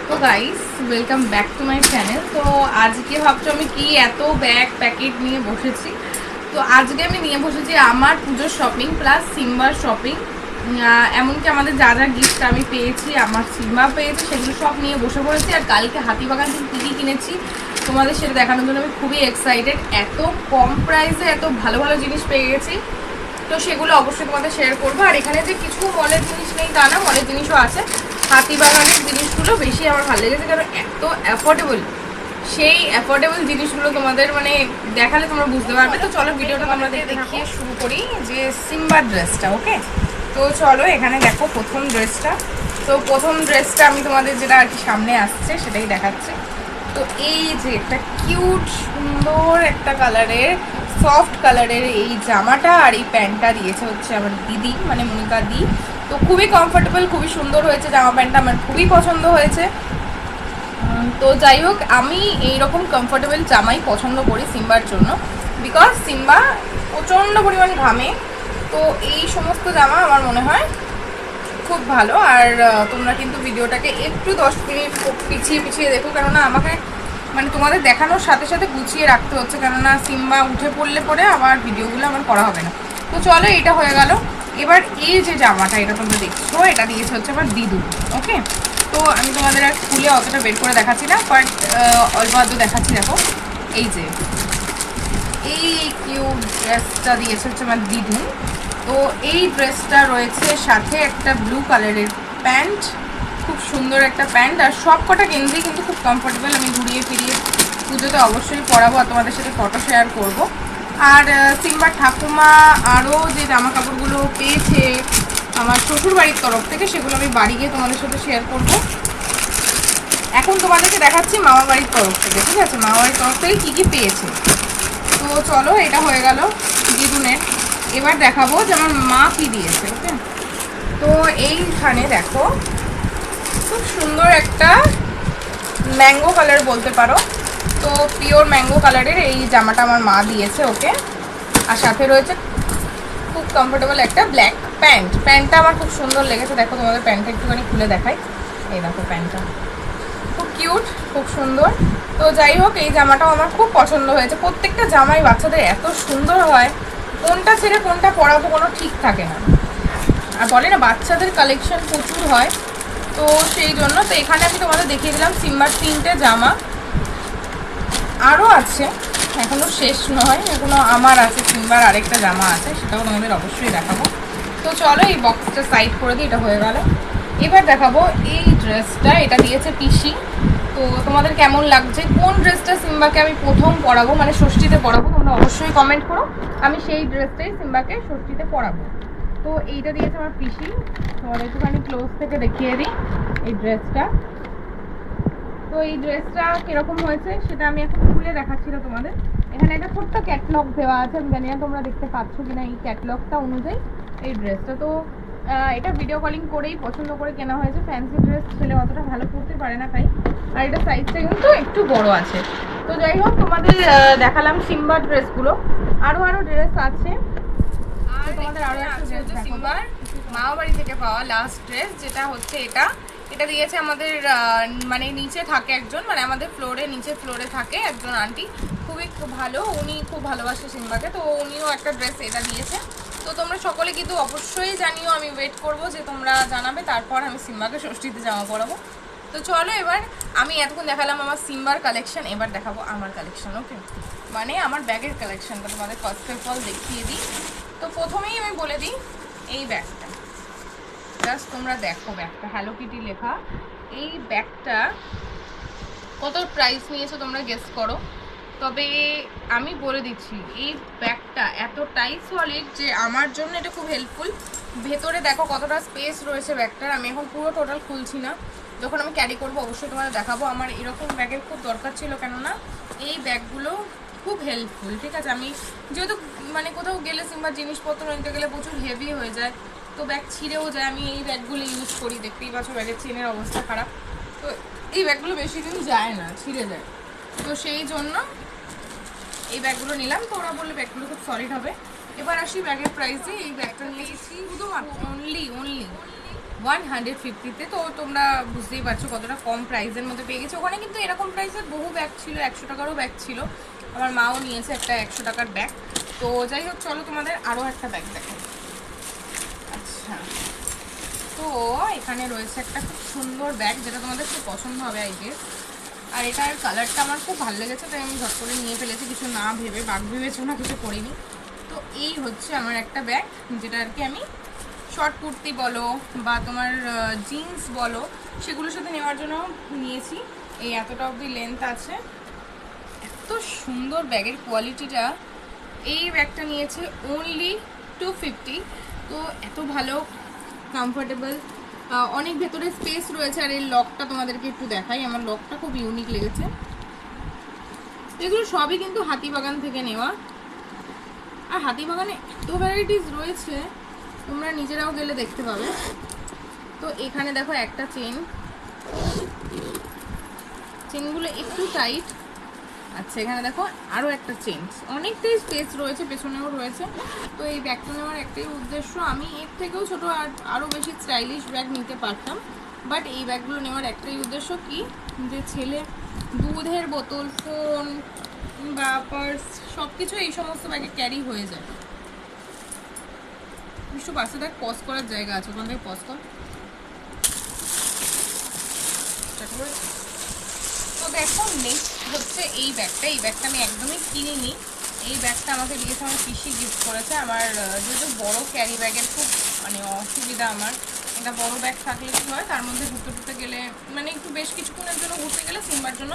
তো guys welcome back to my channel. তো আজকে ভাবছো আমি কি এত ব্যাগ প্যাকেট নিয়ে বসেছি। তো আজকে আমি নিয়ে বসেছি আমার পুজোর শপিং প্লাস সিম্বার শপিং, এমনকি আমাদের যা যা গিফট আমি পেয়েছি, আমার সিম্বা পেয়েছে, সেগুলো সব নিয়ে বসে পড়েছি। আর কালকে হাতিবাগান থেকে কী কী কিনেছি তোমাদের সেটা দেখানোর জন্য আমি খুবই এক্সাইটেড। এত কম প্রাইসে এত ভালো ভালো জিনিস পেয়ে গেছি, তো সেগুলো অবশ্যই তোমাদের শেয়ার করবো। আর এখানে যে কিছু মলের জিনিস নেই তা না, মলের জিনিসও আছে। হাতিবাগানের জিনিসগুলো বেশি আমার ভালো লেগেছে, কারণ এত অ্যাফোর্ডেবল। সেই অ্যাফোর্ডেবল জিনিসগুলো তোমাদের মানে দেখালে তোমরা বুঝতে পারবে। তো চলো ভিডিওটা তোমাদের দেখিয়ে শুরু করি যে সিম্বার ড্রেসটা। ওকে, তো চলো এখানে দেখো প্রথম ড্রেসটা। তো প্রথম ড্রেসটা আমি তোমাদের যেটা আর কি সামনে আসছে সেটাই দেখাচ্ছি। তো এই যে একটা কিউট সুন্দর একটা কালারের সফট কালারের এই জামাটা আর এই প্যান্টটা দিয়েছে হচ্ছে আমার দিদি, মানে মনিকা দি। তো খুবই কমফোর্টেবল, খুবই সুন্দর হয়েছে জামা প্যান্টটা, আমার খুবই পছন্দ হয়েছে। তো যাই হোক, আমি এইরকম কমফোর্টেবল জামাই পছন্দ করি সিম্বার জন্য, বিকজ সিম্বা প্রচণ্ড পরিমাণ ঘামে। তো এই সমস্ত জামা আমার মনে হয় খুব ভালো। আর তোমরা কিন্তু ভিডিওটাকে একটু 10 মিনিট পিছিয়ে পিছিয়ে দেখো, কেননা আমাকে মানে তোমাদের দেখানোর সাথে সাথে গুছিয়ে রাখতে হচ্ছে, কেননা সিম্বা উঠে পড়লে পরে আবার ভিডিওগুলো আমার করা হবে না। তো চলো, এটা হয়ে গেল। এবার এই যে জামাটা এটা তোমরা দেখছো, এটা দিয়েছে হচ্ছে আমার দিদু। ওকে, তো আমি তোমাদের আর খুলে অতটা বের করে দেখাচ্ছি না, বাট অল্প আধটু দেখাচ্ছি। দেখো এই যে এই কিউট ড্রেসটা দিয়েছে হচ্ছে আমার দিদু। তো এই ড্রেসটা রয়েছে সাথে একটা ব্লু কালারের প্যান্ট, খুব সুন্দর একটা প্যান্ট। আর সব কটা গেঞ্জি কিন্তু খুব কমফোর্টেবল। আমি ঘুরিয়ে ফিরিয়ে পুজোতে অবশ্যই পরাবো আর তোমাদের সাথে ফটো শেয়ার করব। আর সিম্বার ঠাকুমা আরও যে জামা কাপড়গুলো পেয়েছে আমার শ্বশুর বাড়ির তরফ থেকে, সেগুলো আমি বাড়ি গিয়ে তোমাদের সাথে শেয়ার করব। এখন তোমাদেরকে দেখাচ্ছি মামা বাড়ির তরফ থেকে, ঠিক আছে? মামা বাড়ির তরফ থেকে কী কী পেয়েছে। তো চলো, এটা হয়ে গেল দিদুনের। এবার দেখাবো যে আমার মা কি দিয়েছে। ওকে, তো এইখানে দেখো খুব সুন্দর একটা ম্যাঙ্গো কালার বলতে পারো, তো পিওর ম্যাঙ্গো কালারের এই জামাটা আমার মা দিয়েছে। ওকে, আর সাথে রয়েছে খুব কমফোর্টেবল একটা ব্ল্যাক প্যান্ট। প্যান্টটা আমার খুব সুন্দর লেগেছে। দেখো তোমাদের প্যান্টটা একটুখানি খুলে দেখাই। এই দেখো প্যান্টটা খুব কিউট, খুব সুন্দর। তো যাই হোক, এই জামাটাও আমার খুব পছন্দ হয়েছে। প্রত্যেকটা জামাই বাচ্চাদের এত সুন্দর হয়, কোনটা ছেড়ে কোনটা পরাবো কোনো ঠিক থাকে না। আর বলে না বাচ্চাদের কালেকশন প্রচুর হয়, তো সেই জন্য। তো এখানে আমি তোমাদের দেখিয়ে দিলাম সিম্বার 3টে জামা, আরও আছে, এখনও শেষ নয়, এখনও আমার আছে সিম্বার আরেকটা জামা আছে, সেটাও তোমাদের অবশ্যই দেখাবো। তো চলো এই বক্সটা সাইড করে দিই, এটা হয়ে গেল। এবার দেখাবো এই ড্রেসটা, এটা দিয়েছে পিসি। তো তোমাদের কেমন লাগছে, কোন ড্রেসটা সিম্বাকে আমি প্রথম পরাবো, মানে ষষ্ঠীতে পরাবো, তোমরা অবশ্যই কমেন্ট করো। আমি সেই ড্রেসটাই সিম্বাকে ষষ্ঠীতে পরাবো। তো এইটা দিয়েছে আমার পিসি। তোমাদের একটুখানি ক্লোজ থেকে দেখিয়ে দিই এই ড্রেসটা। তো এই ড্রেসটা কীরকম হয়েছে সেটা আমি এখন খুলে দেখাচ্ছি না তোমাদের। এখানে একটা ছোট্ট ক্যাটলগ দেওয়া আছে, আমি জানি না তোমরা দেখতে পাচ্ছ কিনা। এই ক্যাটলগটা অনুযায়ী এই ড্রেসটা, তো এটা ভিডিও কলিং করেই পছন্দ করে কেনা হয়েছে। ফ্যান্সি ড্রেস ছেলে অতটা ভালো পরতে পারে না তাই। আর এটা সাইজটা কিন্তু একটু বড় আছে। তো যাই হোক, তোমাদের দেখালাম সিম্বার ড্রেসগুলো। আরও ড্রেস আছে, আর তোমাদের আরও একটা ড্রেস সিম্বার মামা বাড়ি থেকে পাওয়া লাস্ট ড্রেস, যেটা হচ্ছে এটা দিয়েছে আমাদের মানে নিচে থাকে একজন, মানে আমাদের নিচে ফ্লোরে থাকে একজন আন্টি, খুবই ভালো, উনি খুব ভালোবাসে সিম্বাকে। তো উনিও একটা ড্রেস এটা দিয়েছে। তো তোমরা সকলে কিন্তু অবশ্যই জানিও, আমি ওয়েট করব যে তোমরা জানাবে, তারপর আমি সিম্বাকে ষষ্ঠীতে জামা পরাবো। তো চলো, এবার আমি এতক্ষণ দেখালাম আমার সিম্বার কালেকশন, এবার দেখাবো আমার কালেকশন। ওকে, মানে আমার ব্যাগের কালেকশনটা তোমাদের ফার্স্ট অফ অল দেখিয়ে দিই। তো প্রথমেই আমি বলে দিই এই ব্যাগটা, জাস্ট তোমরা দেখো ব্যাগটা, হ্যালো কিটি লেখা। এই ব্যাগটা কত প্রাইস নিয়েছে তোমরা গেস করো। তবে আমি বলে দিচ্ছি, এই ব্যাগটা এতটাই সলিড যে আমার জন্য এটা খুব হেল্পফুল। ভেতরে দেখো কতটা স্পেস রয়েছে ব্যাগটার। আমি এখন পুরো টোটাল খুলছি না, যখন আমি ক্যারি করবো অবশ্যই তোমাদের দেখাবো। আমার এরকম ব্যাগের খুব দরকার ছিল, কেননা এই ব্যাগগুলো খুব হেল্পফুল, ঠিক আছে? আমি যেহেতু মানে কোথাও গেলে সিম্বার জিনিসপত্র নিতে গেলে প্রচুর হেভি হয়ে যায়, তো ব্যাগ ছিঁড়েও যায়। আমি এই ব্যাগগুলো ইউজ করি, দেখতেই পাচ্ছ ব্যাগের চেনের অবস্থা খারাপ। তো এই ব্যাগগুলো বেশি দিন যায় না, ছিঁড়ে যায়। তো সেই জন্য এই ব্যাগগুলো নিলাম। তো ওরা বললে ব্যাগগুলো খুব সলিড হবে। এবার আসি ব্যাগের প্রাইসে। এই ব্যাগটা নিয়েছি শুধুমাত্র অনলি 150-তে। তো তোমরা বুঝতেই পারছো কতটা কম প্রাইসের মধ্যে পেয়ে গেছে। ওখানে কিন্তু এরকম প্রাইসের বহু ব্যাগ ছিল, 100 টাকারও ব্যাগ ছিল। আমার মাও নিয়েছে একটা 100 টাকার ব্যাগ। তো যাই হোক, চলো তোমাদের আরও একটা ব্যাগ দেখো। আচ্ছা, তো এখানে রয়েছে একটা খুব সুন্দর ব্যাগ, যেটা তোমাদের খুব পছন্দ হবে আই গেস। আর এটার কালারটা আমার খুব ভালো লেগেছে, তাই আমি ঝট করে নিয়ে ফেলেছি, কিছু না ভেবে, বাগ ভেবেছো না, কিছু করিনি। তো এই হচ্ছে আমার একটা ব্যাগ, যেটা আর কি আমি শর্ট কুর্তি বলো বা তোমার জিন্স বলো, সেগুলোর সাথে নেওয়ার জন্য নিয়েছি। এই এতটা অবধি লেন্থ আছে, এত সুন্দর ব্যাগের কোয়ালিটিটা। এই ব্যাগটা নিয়েছে অনলি 250। তো এত ভালো, কমফোর্টেবল, অনেক ভেতরে স্পেস রয়েছে। আর এই লকটা তোমাদেরকে একটু দেখাই, আমার লকটা খুব ইউনিক লেগেছে। এগুলো সবই কিন্তু হাতিবাগান থেকে নেওয়া। আর হাতিবাগানে এত ভ্যারাইটিস রয়েছে, তোমরা নিজেরাও গেলে দেখতে পাবে। তো এখানে দেখো একটা চেনগুলো একটু টাইট। আচ্ছা, এখানে দেখো আরও একটা চেন, অনেকটাই স্পেস রয়েছে, পেছনেও রয়েছে। তো এই ব্যাগটা নেওয়ার একটাই উদ্দেশ্য, আমি এর থেকেও ছোটো আরও বেশি স্টাইলিশ ব্যাগ নিতে পারতাম, বাট এই ব্যাগগুলো নেওয়ার একটাই উদ্দেশ্য কি, যে ছেলে দুধের বোতল, ফোন বা পার্স সব কিছু এই সমস্ত ব্যাগে ক্যারি হয়ে যায়। একটু পাশে দেখ, পজ করার জায়গা আছে, ওখান থেকে পজ কর। তো দেখো, নেক্সট হচ্ছে এই ব্যাগটা। এই ব্যাগটা আমি একদমই কিনিনি, এই ব্যাগটা আমাকে দিয়েছে আমার পিসি, গিফট করেছে। আমার যেহেতু বড় ক্যারি ব্যাগের খুব মানে অসুবিধা, আমার এটা বড় ব্যাগ থাকলে কী হয়, তার মধ্যে ঘুরতে টুরতে গেলে, মানে একটু বেশ কিছুক্ষণের জন্য ঘুরতে গেলে, সিম্বার জন্য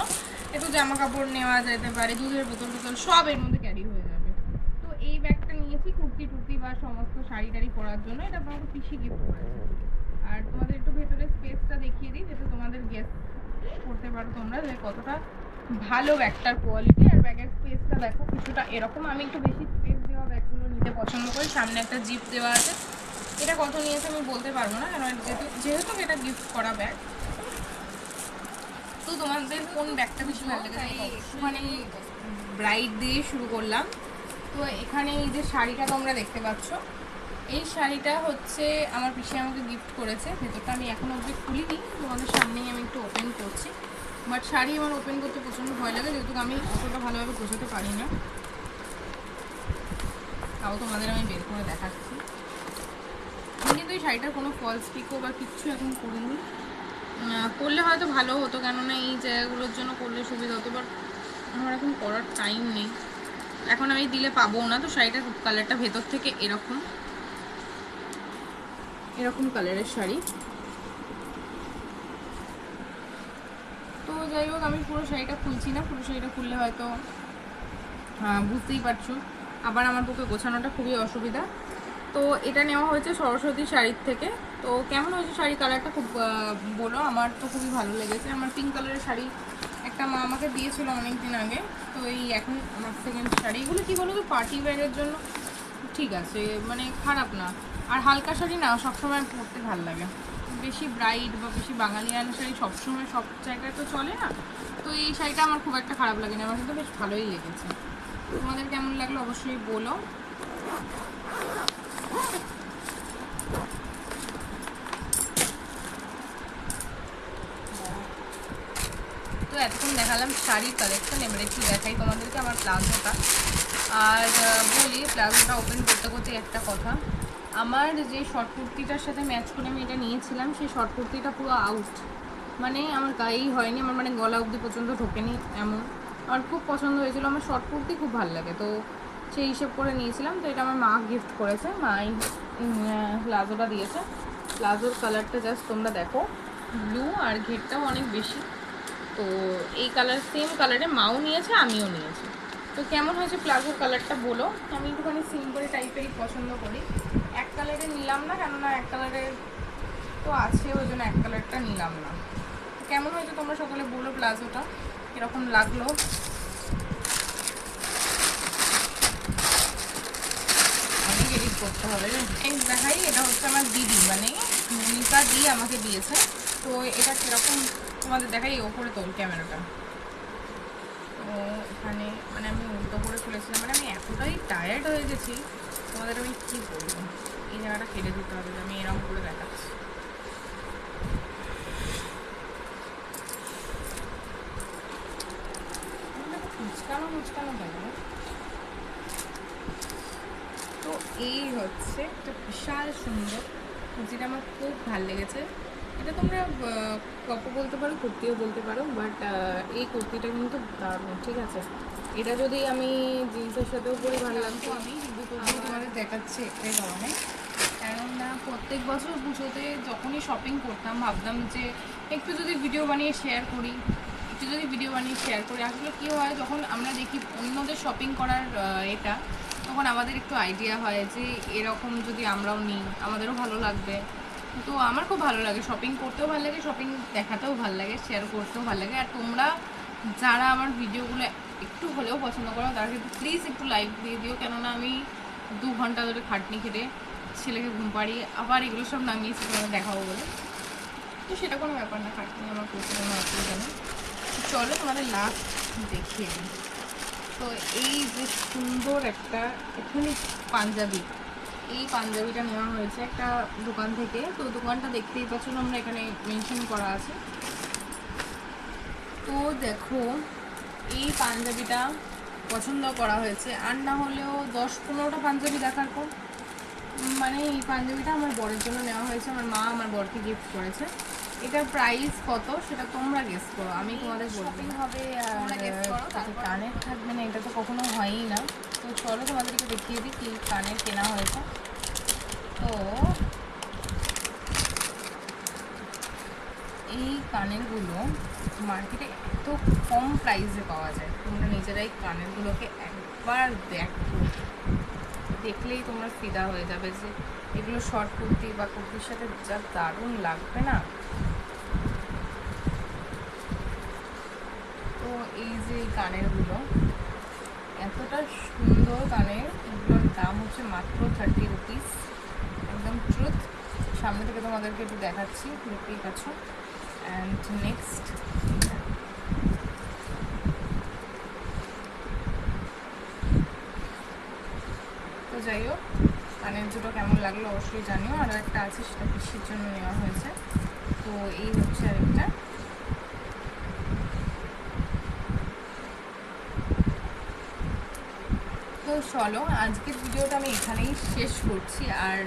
একটু জামা কাপড় নেওয়া যেতে পারে, দুধের বোতল টোতল সব এর মধ্যে ক্যারি হয়ে যাবে। তো এই ব্যাগটা নিয়েছি কুর্তি টুর্তি বা সমস্ত শাড়ি টাড়ি পরার জন্য, এটা আমাকে পিসি গিফট করেছে। আর তোমাদের একটু ভেতরে স্পেসটা দেখিয়ে দিই, যাতে তোমাদের গেস করতে পারো তোমরা যে কতটা ভালো ব্যাগটার কোয়ালিটি। আর ব্যাগের স্পেসটা দেখো কিছুটা এরকম, আমি একটু বেশি স্পেস দেওয়া ব্যাগগুলো নিতে পছন্দ করি। সামনে একটা জিপ দেওয়া আছে, এটা কত নিয়েছে আমি বলতে পারবো না, কারণ যেহেতু এটা গিফট করা ব্যাগ। তো তোমাদের কোন ব্যাগটা বেশি ভালো লেগেছে? মানে ব্রাইড দিয়ে শুরু করলাম। তো এখানে এই যে শাড়িটা তোমরা দেখতে পাচ্ছ, এই শাড়িটা হচ্ছে আমার পিসি আমাকে গিফট করেছে। ভেতরটা আমি এখনো অবধি খুলিনি, তোমাদের সামনেই আমি একটু ওপেন করছি। বাট শাড়ি আমার ওপেন করতে প্রচণ্ড ভয় লাগে, যেহেতু আমি অতটা ভালোভাবে গোছাতে পারি না। তাও তোমাদের আমি বের করে দেখাচ্ছি। আমি কিন্তু এই শাড়িটার কোনো ফলস পিকো বা কিচ্ছু এখন করিনি, করলে হয়তো ভালো হতো, কেননা এই জায়গাগুলোর জন্য করলে সুবিধা হতো, বাট আমার এখন করার টাইম নেই, এখন আমি দিলে পাবো না। তো শাড়িটার কালারটা ভেতর থেকে এরকম কালারের শাড়ি। তো যাই হোক, আমি পুরো শাড়িটা খুলছি না, পুরো শাড়িটা খুললে হয়তো বুঝতেই পারছো, আবার আমার পক্ষে গোছানোটা খুবই অসুবিধা। তো এটা নেওয়া হয়েছে সরস্বতী শাড়ির থেকে। তো কেমন হয়েছে শাড়ি কালারটা খুব বলো, আমার তো খুবই ভালো লেগেছে। আমার পিঙ্ক কালারের শাড়ি একটা মা আমাকে দিয়েছিল অনেক দিন আগে, তো এই এখন আমার সেকেন্ড শাড়ি। এগুলো কী বলো তো, পার্টি ওয়্যারের জন্য ঠিক আছে, মানে খারাপ না। আর হালকা শাড়ি না সবসময় পরতে ভালো লাগে, বেশি ব্রাইট বা বেশি বাঙালিয়ানা শাড়ি সবসময় সব জায়গায় তো চলে না। তো এই শাড়িটা আমার খুব একটা খারাপ লাগেনি, আমার কিন্তু বেশ ভালোই লেগেছে। তোমাদের কেমন লাগলো অবশ্যই বলো। তো এতক্ষণ দেখালাম শাড়ির কালেকশন, এবার একটু দেখাই তোমাদেরকে আমার প্লাজোটা। আর বলি, প্লাজোটা ওপেন করতে করতে একটা কথা, আমার যে শর্ট কুর্তিটার সাথে ম্যাচ করে আমি এটা নিয়েছিলাম, সেই শর্ট কুর্তিটা পুরো আউট, মানে আমার গায়েই হয়নি, আমার মানে গলা অবধি পর্যন্ত ঢোকেনি এমন। আমার খুব পছন্দ হয়েছিল, আমার শর্ট কুর্তি খুব ভালো লাগে, তো সেই হিসেব করে নিয়েছিলাম। তো এটা আমার মা গিফট করেছে, মাই প্লাজোটা দিয়েছে। প্লাজোর কালারটা জাস্ট তোমরা দেখো, ব্লু, আর ঘেরটাও অনেক বেশি। তো এই কালার, সেম কালারে মাও নিয়েছে, আমিও নিয়েছি। তো কেমন হয়েছে প্লাজোর কালারটা বলো। আমি একটুখানি সিম্পল টাইপেরই পছন্দ করি, এক কালারে নিলাম না, কেননা এক কালারের তো আছে, ওই জন্য এক কালারটা নিলাম না। কেমন হয়েছে তোমরা সকলে বলো, প্লাজোটা এরকম লাগলো। অনেক এডিট করতে হবে, দেখাই। এটা হচ্ছে আমার দিদি, মানে মনিকা দি আমাকে দিয়েছে। তো এটা কীরকম তোমাদের দেখাই, ওপরে তোল ক্যামেরাটা। তো এখানে মানে আমি উল্টো করে খুলেছিলাম, মানে আমি এতটাই টায়ার্ড হয়ে গেছি, তোমাদের আমি কী বলবো। এই জায়গাটা কেটে দিতে হবে, আমি এরকম করে দেখাচ্ছি। মুচকানো মুচকানো কেন? তো এই হচ্ছে একটা বিশাল সুন্দর, যেটা আমার খুব ভালো লেগেছে। এটা তোমরা কপো বলতে পারো, কুর্তিও বলতে পারো, বাট এই কুর্তিটা কিন্তু দারুণ, ঠিক আছে। এটা যদি আমি জিন্সের সাথেও পরে ভালো লাগতো, আমি কিন্তু তবুও তোমাদের দেখাচ্ছি একটাই কারণে, কেননা প্রত্যেক বছর পুজোতে যখনই শপিং করতাম ভাবতাম যে একটু যদি ভিডিও বানিয়ে শেয়ার করি, আসলে কী হয়, যখন আমরা দেখি অন্যদের শপিং করার এটা, তখন আমাদের একটু আইডিয়া হয় যে এরকম যদি আমরাও নিই আমাদেরও ভালো লাগবে। তো আমার খুব ভালো লাগে, শপিং করতেও ভালো লাগে, শপিং দেখাতেও ভালো লাগে, শেয়ার করতেও ভালো লাগে। আর তোমরা যারা আমার ভিডিওগুলো একটু হলেও পছন্দ করো তারা কিন্তু প্লিজ একটু লাইক দিয়ে দিও, কেননা আমি 2 ঘন্টা ধরে খাটনি খেটে ছেলেকে ঘুম পাড়িয়ে আবার এগুলো সব নামিয়েছি তোমাদের দেখাবো বলে। তো সেটা কোনো ব্যাপার না, খাটনি আমার করতে কোনো অসুবিধা নেই। চলো তোমাদের লাস্ট দেখিয়ে দিই। তো এই যে সুন্দর একটা এখানে পাঞ্জাবি, এই পাঞ্জাবিটা নেওয়া হয়েছে একটা দোকান থেকে। তো দোকানটা দেখতেই পাচ্ছ, আমরা এখানে মেনশন করা আছে। তো দেখো, এই পাঞ্জাবিটা পছন্দ করা হয়েছে, আর না হলেও 10-15টা পাঞ্জাবি দেখার পর মানে এই পাঞ্জাবিটা আমার বরের জন্য নেওয়া হয়েছে, আমার মা আমার বরকে গিফট করেছে। এটার প্রাইস কত সেটা তোমরা গেস করো, আমি তোমাদের বলবো হবে। কানের থাকবে না, এটা তো কখনো হয়ই না। তো চলো তোমাদেরকে দেখিয়ে দিই কি কানের কেনা হয়েছে। তো এই কানেরগুলো মার্কেটে এত কম প্রাইসে পাওয়া যায়, তোমরা নিজেরাই কানেরগুলোকে একবার দেখো, দেখলেই তোমরা ফিদা হয়ে যাবে যে এগুলো শর্ট কুর্তি বা কুর্তির সাথে যা দারুণ লাগবে না। তো এই যে এই কানেরগুলো এতটা সুন্দর কানের, এগুলোর দাম হচ্ছে মাত্র 30 রুপিস, একদম ট্রুথ। সামনে থেকে তোমাদেরকে একটু দেখাচ্ছি, দেখতেই পাচ্ছ। অ্যান্ড নেক্সট, তো যাই হোক, কানের দুটো কেমন লাগলো অবশ্যই জানিও। আরও একটা আছে, সেটা পিসির জন্য নেওয়া হয়েছে। তো এই হচ্ছে আরেকটা। তো চলো আজকের ভিডিওটা আমি এখানেই শেষ করছি। আর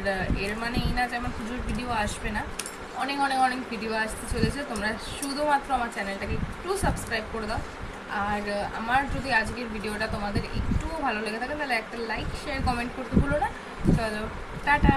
এর মানে এই না যে আমার পুজোর ভিডিও আসবে না, অনেক অনেক অনেক ভিডিও আসতে চলেছে। তোমরা শুধুমাত্র আমার চ্যানেলটাকে একটু সাবস্ক্রাইব করে দাও। আর আমার যদি আজকের ভিডিওটা তোমাদের একটুও ভালো লেগে থাকে তাহলে একটা লাইক, শেয়ার, কমেন্ট করতে ভুলো না। চলো টাটা।